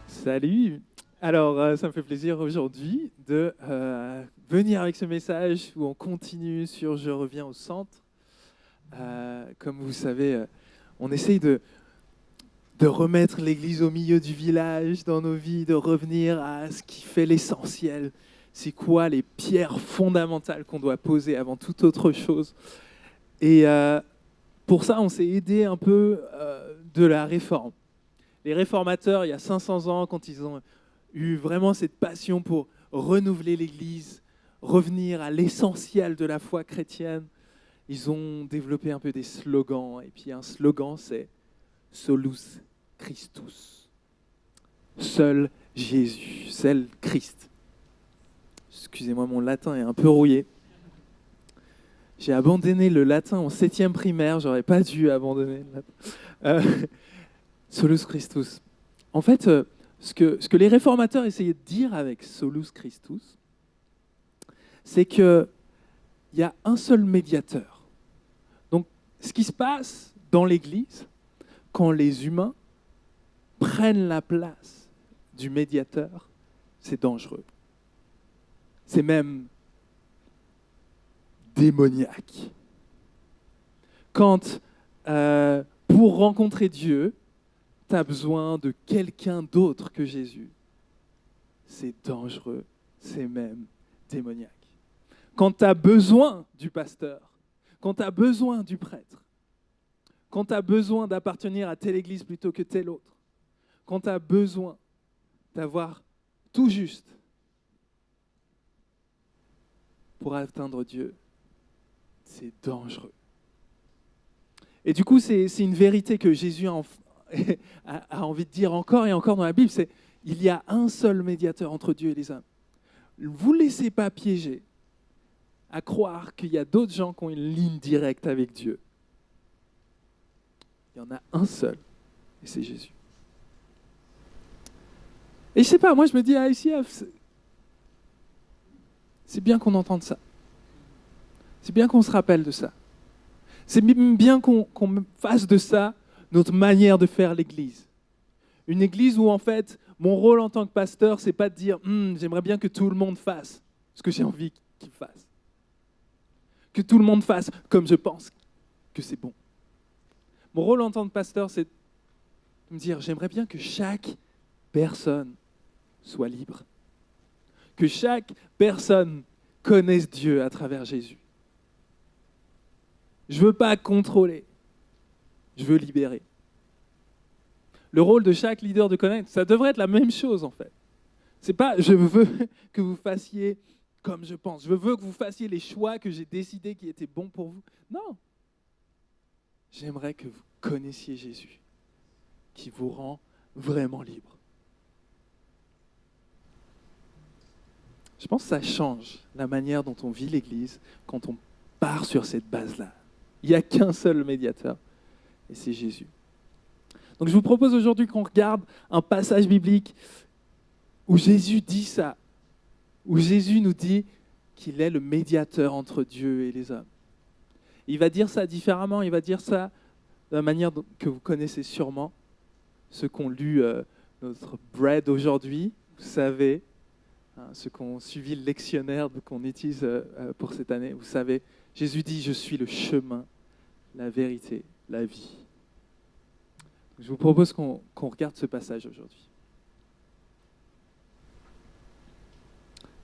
Salut. Alors, ça me fait plaisir aujourd'hui de venir avec ce message où on continue sur Je reviens au centre. Comme vous savez, on essaye de remettre l'Église au milieu du village dans nos vies, de revenir à ce qui fait l'essentiel. C'est quoi les pierres fondamentales qu'on doit poser avant toute autre chose. Et pour ça, on s'est aidé un peu de la Réforme. Les réformateurs, il y a 500 ans, quand ils ont eu vraiment cette passion pour renouveler l'Église, revenir à l'essentiel de la foi chrétienne, ils ont développé un peu des slogans. Et puis un slogan, c'est « Solus Christus ». Seul Jésus, seul Christ. Excusez-moi, mon latin est un peu rouillé. J'ai abandonné le latin en 7e primaire, j'aurais pas dû abandonner le latin. Solus Christus. En fait, ce que les réformateurs essayaient de dire avec Solus Christus, c'est qu'il y a un seul médiateur. Donc, ce qui se passe dans l'Église, quand les humains prennent la place du médiateur, c'est dangereux. C'est même démoniaque. Quand, pour rencontrer Dieu, tu as besoin de quelqu'un d'autre que Jésus, c'est dangereux, c'est même démoniaque. Quand tu as besoin du pasteur, quand tu as besoin du prêtre, quand tu as besoin d'appartenir à telle église plutôt que telle autre, quand tu as besoin d'avoir tout juste pour atteindre Dieu, c'est dangereux. Et du coup, c'est une vérité que Jésus a envie de dire encore et encore dans la Bible, c'est il y a un seul médiateur entre Dieu et les hommes. Vous ne laissez pas piéger à croire qu'il y a d'autres gens qui ont une ligne directe avec Dieu. Il y en a un seul, et c'est Jésus. Et je sais pas, moi je me dis à ICF, c'est bien qu'on entende ça. C'est bien qu'on se rappelle de ça. C'est bien qu'on fasse de ça notre manière de faire l'Église. Une Église où, en fait, mon rôle en tant que pasteur, c'est pas de dire « j'aimerais bien que tout le monde fasse ce que j'ai envie qu'il fasse. Que tout le monde fasse comme je pense que c'est bon. » Mon rôle en tant que pasteur, c'est de me dire « j'aimerais bien que chaque personne soit libre. Que chaque personne connaisse Dieu à travers Jésus. Je ne veux pas contrôler. Je veux libérer. » Le rôle de chaque leader de Connect, ça devrait être la même chose en fait. C'est pas je veux que vous fassiez comme je pense. Je veux que vous fassiez les choix que j'ai décidés qui étaient bons pour vous. Non. J'aimerais que vous connaissiez Jésus, qui vous rend vraiment libre. Je pense que ça change la manière dont on vit l'Église quand on part sur cette base-là. Il n'y a qu'un seul médiateur, et c'est Jésus. Donc je vous propose aujourd'hui qu'on regarde un passage biblique où Jésus dit ça, où Jésus nous dit qu'il est le médiateur entre Dieu et les hommes. Il va dire ça différemment, il va dire ça de la manière que vous connaissez sûrement, ceux qui ont lu notre bread aujourd'hui, vous savez, ceux qui ont suivi le lectionnaire qu'on utilise pour cette année, vous savez, Jésus dit « Je suis le chemin, la vérité, la vie ». Je vous propose qu'on regarde ce passage aujourd'hui.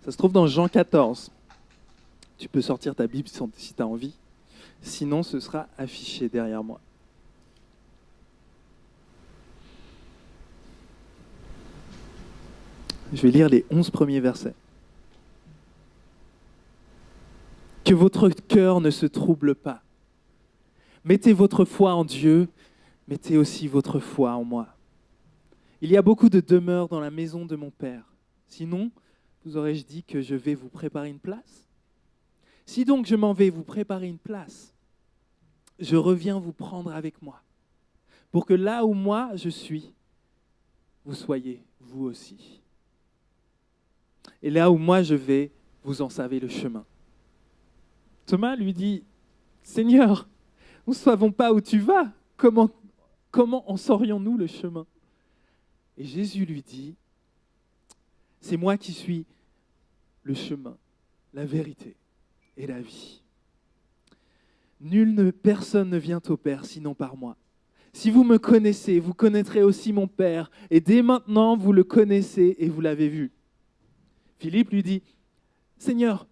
Ça se trouve dans Jean 14. Tu peux sortir ta Bible si tu as envie. Sinon, ce sera affiché derrière moi. Je vais lire les 11 premiers versets. « Que votre cœur ne se trouble pas. Mettez votre foi en Dieu, mettez aussi votre foi en moi. Il y a beaucoup de demeures dans la maison de mon Père. Sinon, vous aurais-je dit que je vais vous préparer une place? Si donc je m'en vais vous préparer une place, je reviens vous prendre avec moi, pour que là où moi je suis, vous soyez vous aussi. Et là où moi je vais, vous en savez le chemin. » Thomas lui dit, « Seigneur, nous ne savons pas où tu vas. Comment en saurions-nous le chemin ?» Et Jésus lui dit, c'est moi qui suis le chemin, la vérité et la vie. Personne ne vient au Père sinon par moi. Si vous me connaissez, vous connaîtrez aussi mon Père. Et dès maintenant, vous le connaissez et vous l'avez vu. Philippe lui dit, Seigneur,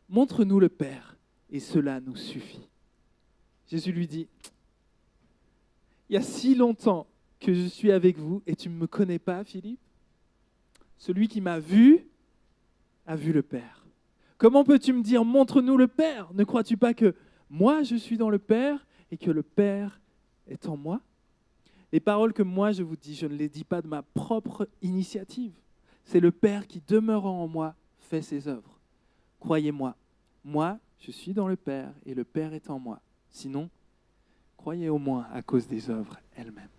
montre-nous le Père, et cela nous suffit. Jésus lui dit, il y a si longtemps que je suis avec vous et tu ne me connais pas, Philippe? Celui qui m'a vu a vu le Père. Comment peux-tu me dire, montre-nous le Père? Ne crois-tu pas que moi, je suis dans le Père et que le Père est en moi? Les paroles que moi je vous dis, je ne les dis pas de ma propre initiative. C'est le Père qui, demeurant en moi, fait ses œuvres. Croyez-moi, moi, je suis dans le Père et le Père est en moi. Sinon, croyez au moins à cause des œuvres elles-mêmes.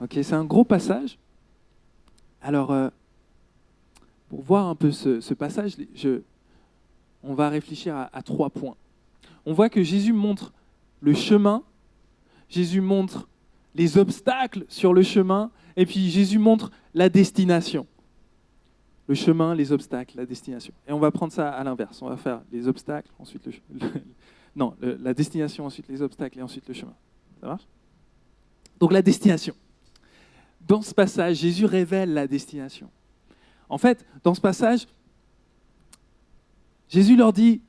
Ok, c'est un gros passage. Alors, pour voir un peu ce passage, on va réfléchir à 3 points. On voit que Jésus montre le chemin, Jésus montre les obstacles sur le chemin, et puis Jésus montre la destination. Le chemin, les obstacles, la destination. Et on va prendre ça à l'inverse. On va faire les obstacles, ensuite la destination, ensuite les obstacles et ensuite le chemin. Ça marche? Donc la destination. Dans ce passage, Jésus révèle la destination. En fait, dans ce passage, Jésus leur dit,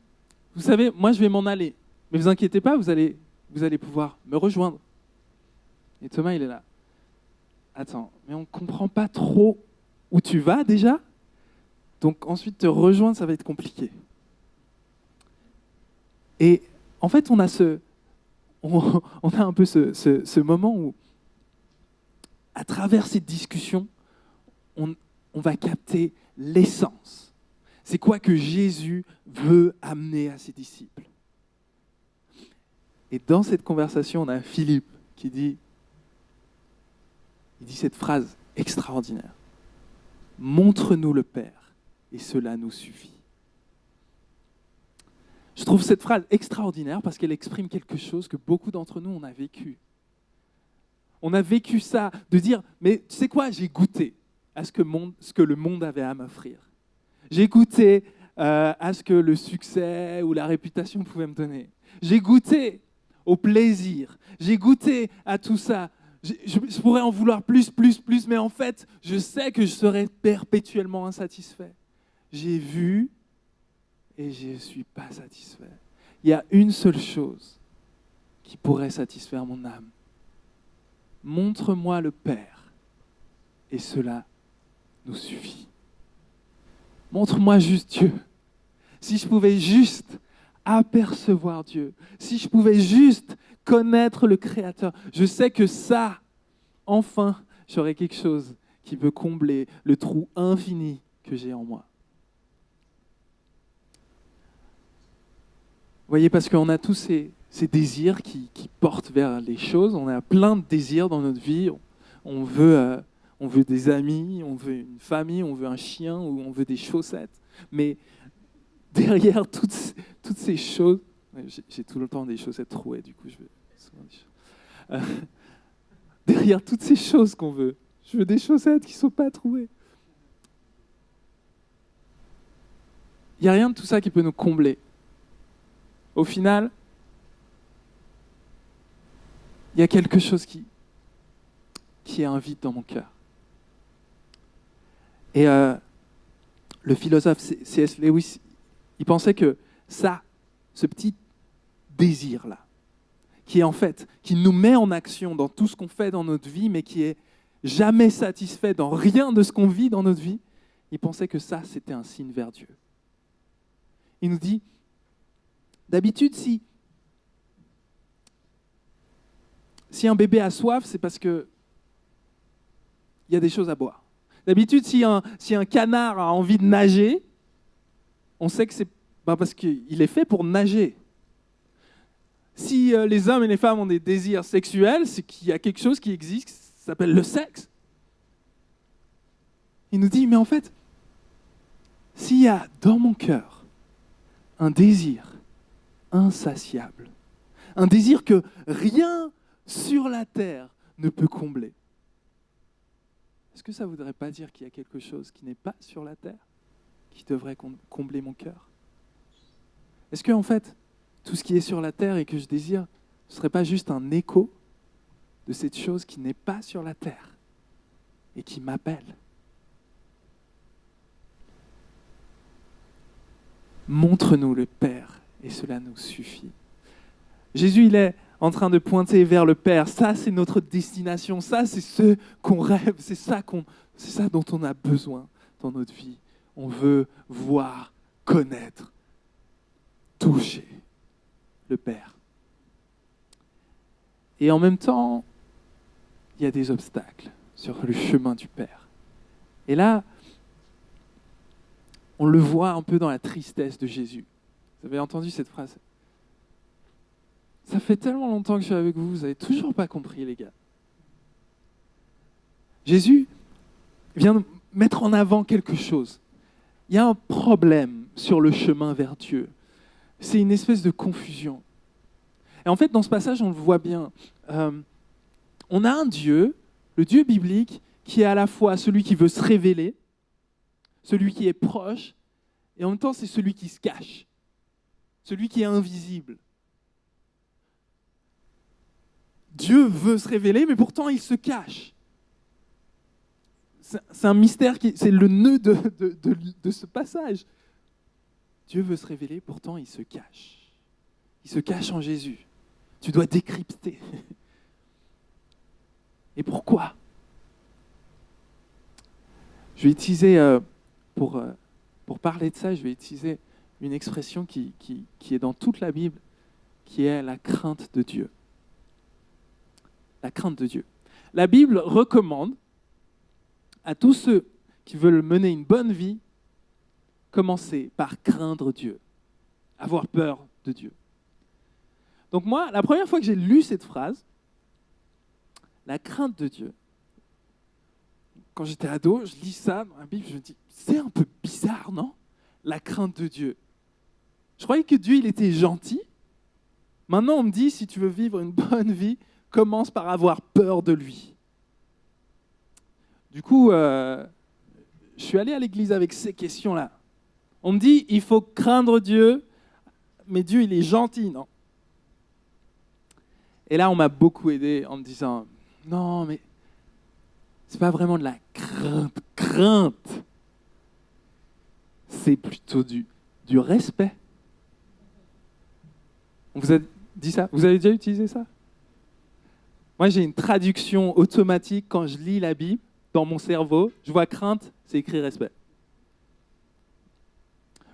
vous savez, moi je vais m'en aller, mais ne vous inquiétez pas, vous allez pouvoir me rejoindre. Et Thomas, il est là. Attends, mais on ne comprend pas trop où tu vas déjà? Donc ensuite te rejoindre, ça va être compliqué. Et en fait, on a un peu ce moment où, à travers cette discussion, on va capter l'essence. C'est quoi que Jésus veut amener à ses disciples? Et dans cette conversation, on a Philippe qui dit cette phrase extraordinaire. Montre-nous le Père, et cela nous suffit. Je trouve cette phrase extraordinaire parce qu'elle exprime quelque chose que beaucoup d'entre nous, on a vécu. On a vécu ça, de dire, mais tu sais quoi, j'ai goûté à ce que le monde avait à m'offrir. J'ai goûté à ce que le succès ou la réputation pouvait me donner. J'ai goûté au plaisir. J'ai goûté à tout ça. Je pourrais en vouloir plus, mais en fait, je sais que je serai perpétuellement insatisfait. J'ai vu et je ne suis pas satisfait. Il y a une seule chose qui pourrait satisfaire mon âme. Montre-moi le Père et cela nous suffit. Montre-moi juste Dieu. Si je pouvais juste apercevoir Dieu, si je pouvais juste connaître le Créateur, je sais que ça, enfin, j'aurais quelque chose qui peut combler le trou infini que j'ai en moi. Vous voyez, parce qu'on a tous ces désirs qui portent vers les choses, on a plein de désirs dans notre vie, on veut des amis, on veut une famille, on veut un chien ou on veut des chaussettes, mais derrière toutes ces choses, j'ai tout le temps des chaussettes trouées, du coup je veux souvent des choses. Derrière toutes ces choses qu'on veut, je veux des chaussettes qui ne sont pas trouées. Il n'y a rien de tout ça qui peut nous combler. Au final, il y a quelque chose qui est un vide dans mon cœur. Et le philosophe C.S. Lewis, il pensait que ce petit désir-là, qui nous met en action dans tout ce qu'on fait dans notre vie, mais qui est jamais satisfait dans rien de ce qu'on vit dans notre vie, il pensait que ça, c'était un signe vers Dieu. Il nous dit, d'habitude, si un bébé a soif, c'est parce qu'il y a des choses à boire. D'habitude, si un canard a envie de nager, on sait que c'est parce qu'il est fait pour nager. Si les hommes et les femmes ont des désirs sexuels, c'est qu'il y a quelque chose qui existe, qui s'appelle le sexe. Il nous dit, mais en fait, s'il y a dans mon cœur un désir insatiable, un désir que rien sur la terre ne peut combler, est-ce que ça ne voudrait pas dire qu'il y a quelque chose qui n'est pas sur la terre, qui devrait combler mon cœur? Est-ce que, en fait, tout ce qui est sur la terre et que je désire, ce ne serait pas juste un écho de cette chose qui n'est pas sur la terre et qui m'appelle? Montre-nous le Père et cela nous suffit. Jésus, il est en train de pointer vers le Père. Ça, c'est notre destination. Ça, c'est ce qu'on rêve. C'est ça dont on a besoin dans notre vie. On veut voir, connaître, toucher le Père. Et en même temps, il y a des obstacles sur le chemin du Père. Et là, on le voit un peu dans la tristesse de Jésus. Vous avez entendu cette phrase? Ça fait tellement longtemps que je suis avec vous, vous n'avez toujours pas compris, les gars. Jésus vient mettre en avant quelque chose. Il y a un problème sur le chemin vers Dieu. C'est une espèce de confusion. Et en fait, dans ce passage, on le voit bien. On a un Dieu, le Dieu biblique, qui est à la fois celui qui veut se révéler, celui qui est proche, et en même temps, c'est celui qui se cache, celui qui est invisible. Dieu veut se révéler, mais pourtant, il se cache. C'est un mystère, c'est le nœud de ce passage. Dieu veut se révéler, pourtant, il se cache. Il se cache en Jésus. Tu dois décrypter. Et pourquoi? Je vais utiliser, pour parler de ça, je vais utiliser une expression qui est dans toute la Bible, qui est la crainte de Dieu. La crainte de Dieu. La Bible recommande à tous ceux qui veulent mener une bonne vie, commencer par craindre Dieu, avoir peur de Dieu. Donc moi, la première fois que j'ai lu cette phrase, la crainte de Dieu, quand j'étais ado, je lis ça dans la Bible, je me dis, c'est un peu bizarre, non? La crainte de Dieu. Je croyais que Dieu, il était gentil. Maintenant, on me dit, si tu veux vivre une bonne vie, commence par avoir peur de lui. Du coup, je suis allé à l'église avec ces questions-là. On me dit, il faut craindre Dieu, mais Dieu, il est gentil, non? Et là, on m'a beaucoup aidé en me disant, non, mais c'est pas vraiment de la crainte. C'est plutôt du respect. On vous a dit ça? Vous avez déjà utilisé ça? Moi, j'ai une traduction automatique quand je lis la Bible dans mon cerveau. Je vois crainte, c'est écrit respect.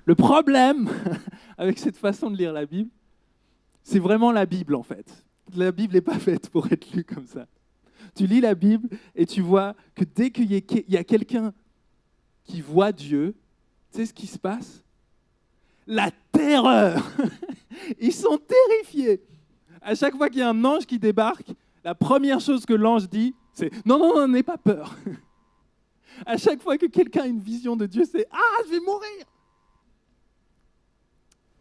Le problème avec cette façon de lire la Bible, c'est vraiment la Bible en fait. La Bible n'est pas faite pour être lue comme ça. Tu lis la Bible et tu vois que dès qu'il y a quelqu'un qui voit Dieu, tu sais ce qui se passe? La terreur. Ils sont terrifiés. À chaque fois qu'il y a un ange qui débarque, la première chose que l'ange dit, c'est « Non, n'aie pas peur ». À chaque fois que quelqu'un a une vision de Dieu, c'est « Ah, je vais mourir ».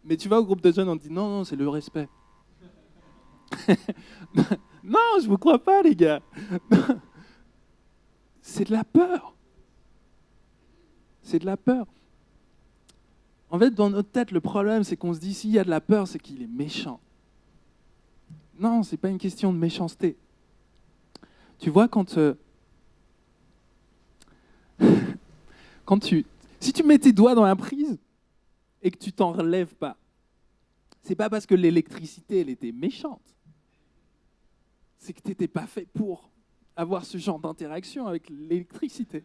Mais tu vas au groupe de jeunes, on dit « Non, c'est le respect ». Non, je ne vous crois pas, les gars. C'est de la peur. C'est de la peur. En fait, dans notre tête, le problème, c'est qu'on se dit, s'il y a de la peur, c'est qu'il est méchant. Non, ce n'est pas une question de méchanceté. Tu vois, si tu mets tes doigts dans la prise et que tu t'en relèves pas, c'est pas parce que l'électricité, elle était méchante. C'est que tu n'étais pas fait pour avoir ce genre d'interaction avec l'électricité.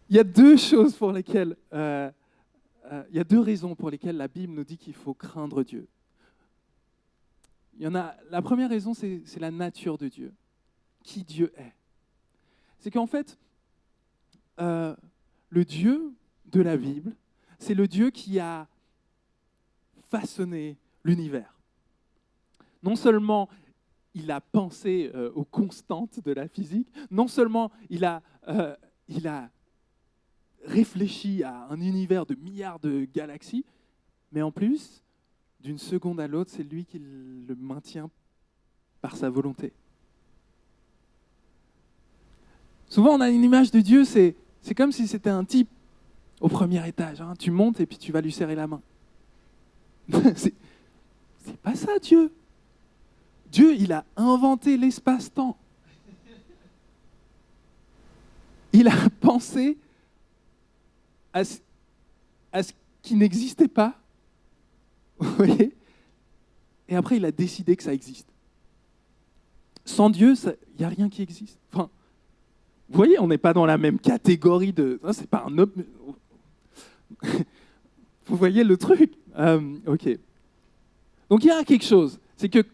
Il y a deux choses pour lesquelles, il y a deux raisons pour lesquelles la Bible nous dit qu'il faut craindre Dieu. La première raison, c'est la nature de Dieu, qui Dieu est. C'est qu'en fait, le Dieu de la Bible, c'est le Dieu qui a façonné l'univers. Non seulement il a pensé aux constantes de la physique, non seulement il a réfléchi à un univers de milliards de galaxies, mais en plus, d'une seconde à l'autre, c'est lui qui le maintient par sa volonté. Souvent, on a une image de Dieu, c'est comme si c'était un type au premier étage. Hein. Tu montes et puis tu vas lui serrer la main. c'est pas ça, Dieu. Dieu, il a inventé l'espace-temps. Il a pensé à ce qui n'existait pas. Vous voyez ? Et après, il a décidé que ça existe. Sans Dieu, il n'y a rien qui existe. Enfin, vous voyez, on n'est pas dans la même catégorie de... Ça, c'est pas un... Vous voyez le truc ok. Donc il y a quelque chose. C'est que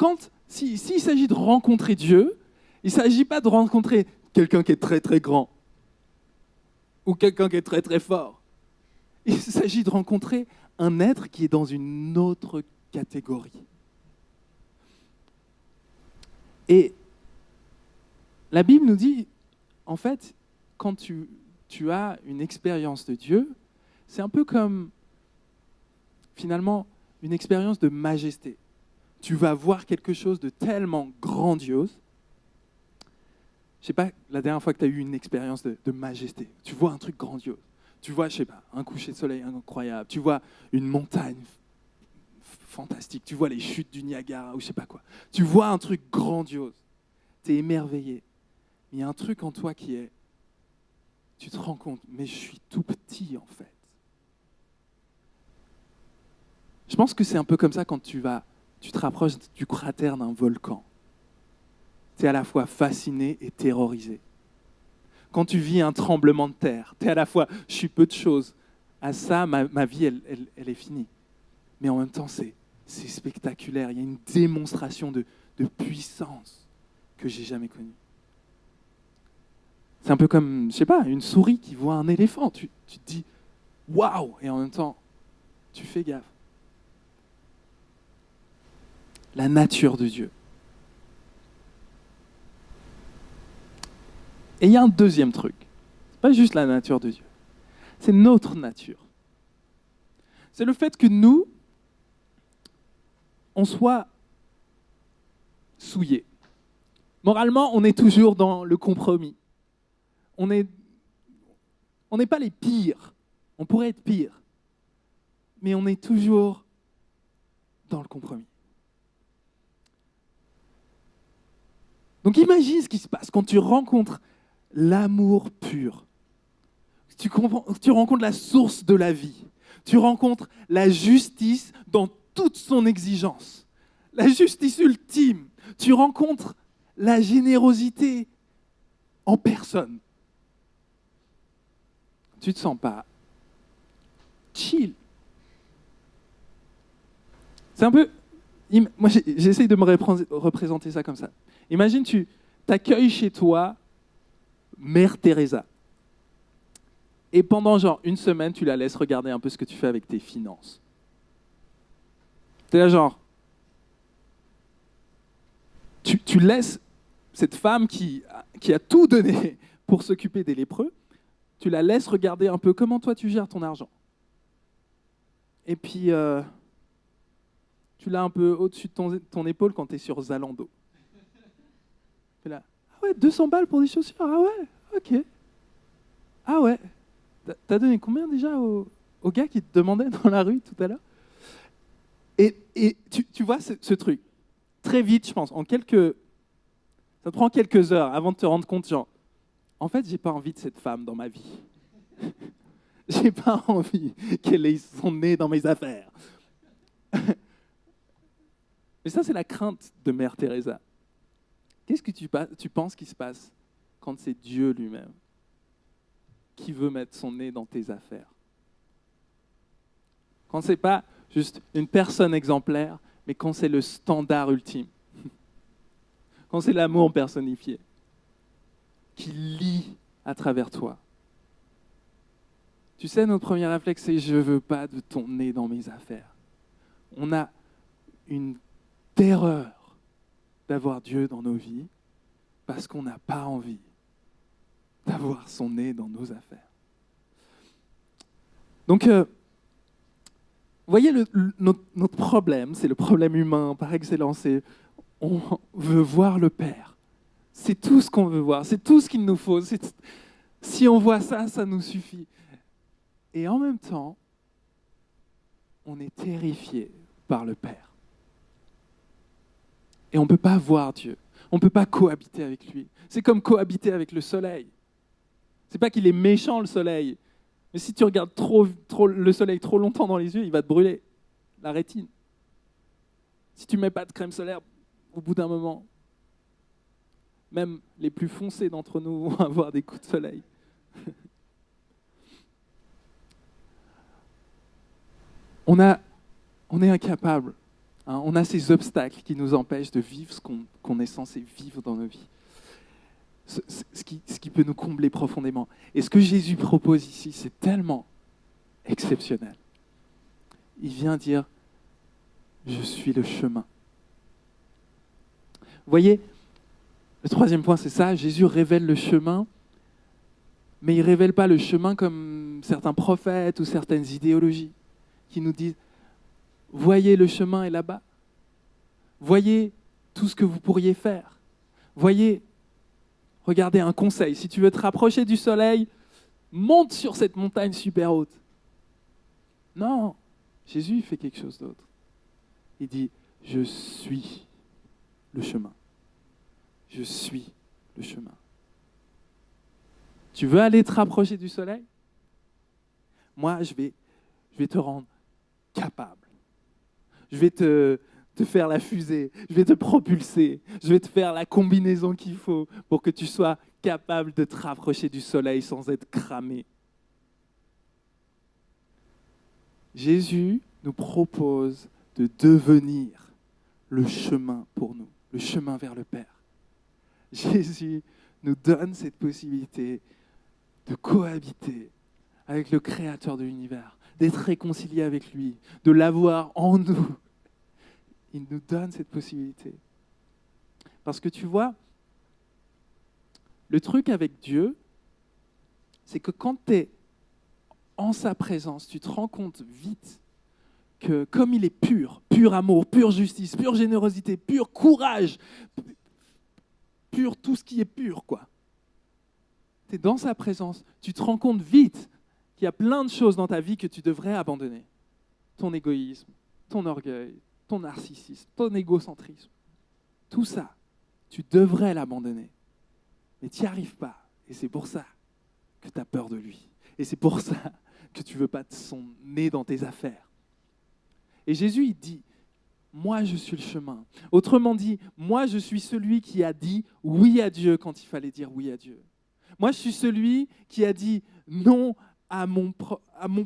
s'il s'agit de rencontrer Dieu, il ne s'agit pas de rencontrer quelqu'un qui est très très grand ou quelqu'un qui est très très fort. Il s'agit de rencontrer un être qui est dans une autre catégorie. Et la Bible nous dit, en fait, quand tu as une expérience de Dieu, c'est un peu comme, finalement, une expérience de majesté. Tu vas voir quelque chose de tellement grandiose. Je ne sais pas, la dernière fois que tu as eu une expérience de majesté, tu vois un truc grandiose. Tu vois, je ne sais pas, un coucher de soleil incroyable. Tu vois une montagne fantastique. Tu vois les chutes du Niagara ou je ne sais pas quoi. Tu vois un truc grandiose. Tu es émerveillé. Mais il y a un truc en toi qui est... Tu te rends compte, mais je suis tout petit en fait. Je pense que c'est un peu comme ça quand tu te rapproches du cratère d'un volcan. Tu es à la fois fasciné et terrorisé. Quand tu vis un tremblement de terre, tu es à la fois, je suis peu de choses. À ça, ma vie, elle est finie. Mais en même temps, c'est spectaculaire. Il y a une démonstration de puissance que j'ai jamais connue. C'est un peu comme, je sais pas, une souris qui voit un éléphant. Tu te dis, waouh! Et en même temps, tu fais gaffe. La nature de Dieu. Et il y a un deuxième truc. C'est pas juste la nature de Dieu. C'est notre nature. C'est le fait que nous, on soit souillés. Moralement, on est toujours dans le compromis. On n'est pas les pires. On pourrait être pires. Mais on est toujours dans le compromis. Donc imagine ce qui se passe quand tu rencontres l'amour pur. Tu rencontres la source de la vie. Tu rencontres la justice dans toute son exigence. La justice ultime. Tu rencontres la générosité en personne. Tu ne te sens pas chill. C'est un peu... Moi, j'essaye de me représenter ça comme ça. Imagine, tu t'accueilles chez toi Mère Teresa. Et pendant genre une semaine, tu la laisses regarder un peu ce que tu fais avec tes finances. T'es là genre... Tu laisses cette femme qui a tout donné pour s'occuper des lépreux, tu la laisses regarder un peu comment toi tu gères ton argent. Et puis, tu l'as un peu au-dessus de ton épaule quand tu es sur Zalando. Tu es là, ah ouais, 200 balles pour des chaussures, ah ouais, ok. Ah ouais, t'as donné combien déjà au gars qui te demandait dans la rue tout à l'heure? Et tu vois ce truc, très vite, je pense, ça te prend quelques heures avant de te rendre compte, genre, en fait, j'ai pas envie de cette femme dans ma vie. J'ai pas envie qu'elle ait son nez dans mes affaires. Mais ça, c'est la crainte de Mère Teresa. Qu'est-ce que tu penses qui se passe quand c'est Dieu lui-même qui veut mettre son nez dans tes affaires? Quand c'est pas juste une personne exemplaire, mais quand c'est le standard ultime. Quand c'est l'amour personnifié qui lit à travers toi. Tu sais, notre premier réflexe, c'est « je ne veux pas de ton nez dans mes affaires ». On a une terreur d'avoir Dieu dans nos vies parce qu'on n'a pas envie d'avoir son nez dans nos affaires. Donc, vous voyez, notre problème, c'est le problème humain par excellence. on veut voir le Père. C'est tout ce qu'on veut voir, c'est tout ce qu'il nous faut. Si on voit ça, ça nous suffit. Et en même temps, on est terrifié par le Père. Et on ne peut pas voir Dieu. On ne peut pas cohabiter avec lui. C'est comme cohabiter avec le soleil. C'est pas qu'il est méchant, le soleil. Mais si tu regardes trop le soleil trop longtemps dans les yeux, il va te brûler la rétine. Si tu ne mets pas de crème solaire, au bout d'un moment, même les plus foncés d'entre nous vont avoir des coups de soleil. On est incapable. Hein, on a ces obstacles qui nous empêchent de vivre ce qu'on est censé vivre dans nos vies. Ce qui peut nous combler profondément. Et ce que Jésus propose ici, c'est tellement exceptionnel. Il vient dire, je suis le chemin. Vous voyez, le troisième point, c'est ça, Jésus révèle le chemin, mais il ne révèle pas le chemin comme certains prophètes ou certaines idéologies qui nous disent, voyez le chemin est là-bas, voyez tout ce que vous pourriez faire, voyez, regardez un conseil, si tu veux te rapprocher du soleil, monte sur cette montagne super haute. Non, Jésus fait quelque chose d'autre. Il dit, je suis le chemin. Je suis le chemin. Tu veux aller te rapprocher du soleil? Moi, je vais te rendre capable. Je vais te faire la fusée, je vais te propulser, je vais te faire la combinaison qu'il faut pour que tu sois capable de te rapprocher du soleil sans être cramé. Jésus nous propose de devenir le chemin pour nous, le chemin vers le Père. Jésus nous donne cette possibilité de cohabiter avec le Créateur de l'univers, d'être réconcilié avec lui, de l'avoir en nous. Il nous donne cette possibilité. Parce que tu vois, le truc avec Dieu, c'est que quand tu es en sa présence, tu te rends compte vite que comme il est pur, pur amour, pure justice, pure générosité, pur courage, pur tout ce qui est pur, quoi. Tu es dans sa présence, tu te rends compte vite qu'il y a plein de choses dans ta vie que tu devrais abandonner. Ton égoïsme, ton orgueil, ton narcissisme, ton égocentrisme. Tout ça, tu devrais l'abandonner. Mais tu n'y arrives pas. Et c'est pour ça que tu as peur de lui. Et c'est pour ça que tu ne veux pas te son nez dans tes affaires. Et Jésus, il dit, moi je suis le chemin. Autrement dit, moi je suis celui qui a dit oui à Dieu quand il fallait dire oui à Dieu. Moi je suis celui qui a dit non à mon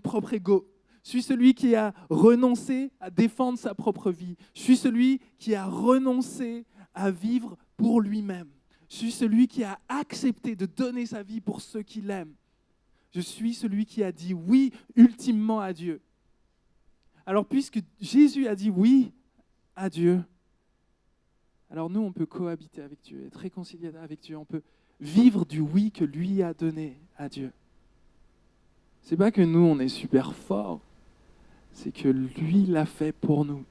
propre ego. Je suis celui qui a renoncé à défendre sa propre vie. Je suis celui qui a renoncé à vivre pour lui-même. Je suis celui qui a accepté de donner sa vie pour ceux qui l'aiment. Je suis celui qui a dit oui ultimement à Dieu. Alors puisque Jésus a dit oui à Dieu, alors nous on peut cohabiter avec Dieu, être réconcilié avec Dieu, on peut vivre du oui que lui a donné à Dieu. C'est pas que nous on est super forts, c'est que lui l'a fait pour nous.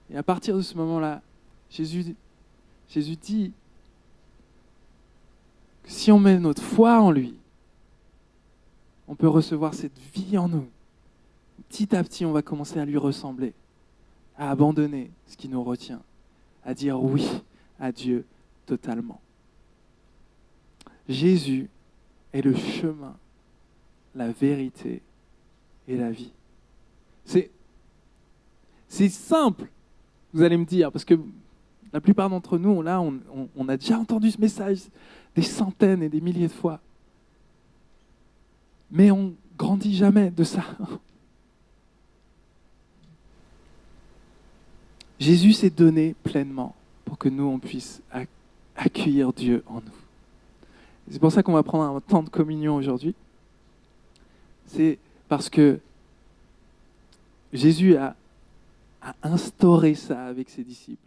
Et à partir de ce moment-là, Jésus dit que si on met notre foi en lui, on peut recevoir cette vie en nous. Petit à petit, on va commencer à lui ressembler, à abandonner ce qui nous retient, à dire oui à Dieu totalement. Jésus est le chemin, la vérité et la vie. C'est simple, vous allez me dire, parce que la plupart d'entre nous, là, on a déjà entendu ce message des centaines et des milliers de fois. Mais on ne grandit jamais de ça. Jésus s'est donné pleinement pour que nous, on puisse accueillir Dieu en nous. Et c'est pour ça qu'on va prendre un temps de communion aujourd'hui. C'est parce que Jésus a instauré ça avec ses disciples.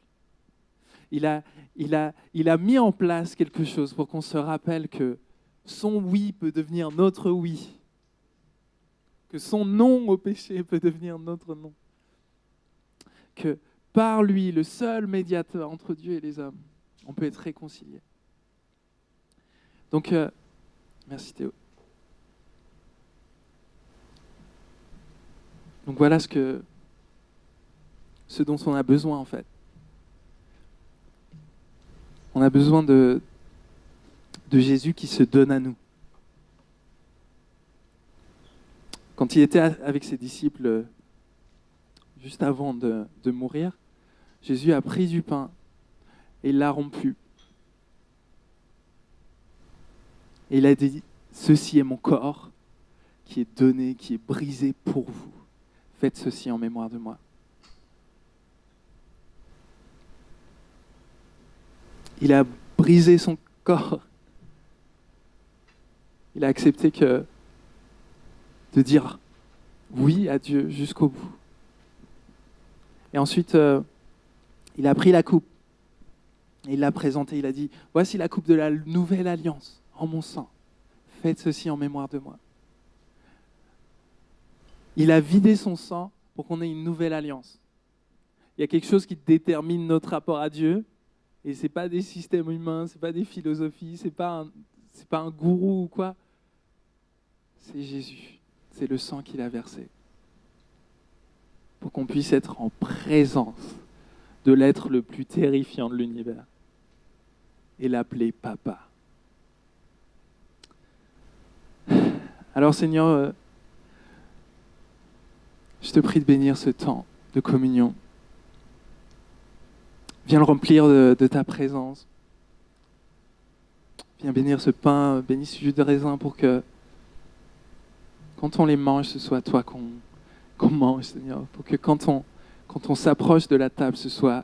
Il a mis en place quelque chose pour qu'on se rappelle que son oui peut devenir notre oui, que son non au péché peut devenir notre non, que par lui, le seul médiateur entre Dieu et les hommes, on peut être réconcilié. Donc, merci Théo. Donc voilà ce dont on a besoin en fait. On a besoin de Jésus qui se donne à nous. Quand il était avec ses disciples, juste avant de mourir, Jésus a pris du pain et il l'a rompu. Et il a dit, ceci est mon corps qui est donné, qui est brisé pour vous. Faites ceci en mémoire de moi. Il a brisé son corps. Il a accepté de dire oui à Dieu jusqu'au bout. Et ensuite, il a pris la coupe. Et il l'a présentée. Il a dit, voici la coupe de la nouvelle alliance en mon sang. Faites ceci en mémoire de moi. Il a vidé son sang pour qu'on ait une nouvelle alliance. Il y a quelque chose qui détermine notre rapport à Dieu. Et ce n'est pas des systèmes humains, ce n'est pas des philosophies, ce n'est pas un gourou ou quoi. C'est Jésus. C'est le sang qu'il a versé. Pour qu'on puisse être en présence de l'être le plus terrifiant de l'univers. Et l'appeler Papa. Alors Seigneur, je te prie de bénir ce temps de communion. Viens le remplir de ta présence. Viens bénir ce pain, bénis ce jus de raisin pour que quand on les mange, ce soit toi qu'on mange, Seigneur. Pour que quand on s'approche de la table, ce soit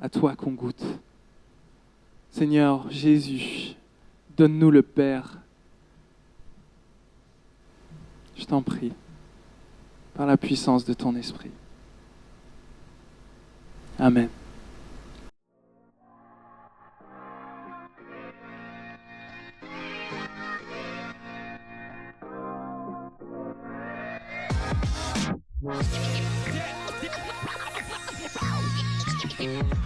à toi qu'on goûte. Seigneur Jésus, donne-nous le Père. Je t'en prie, par la puissance de ton esprit. Amen. Yeah.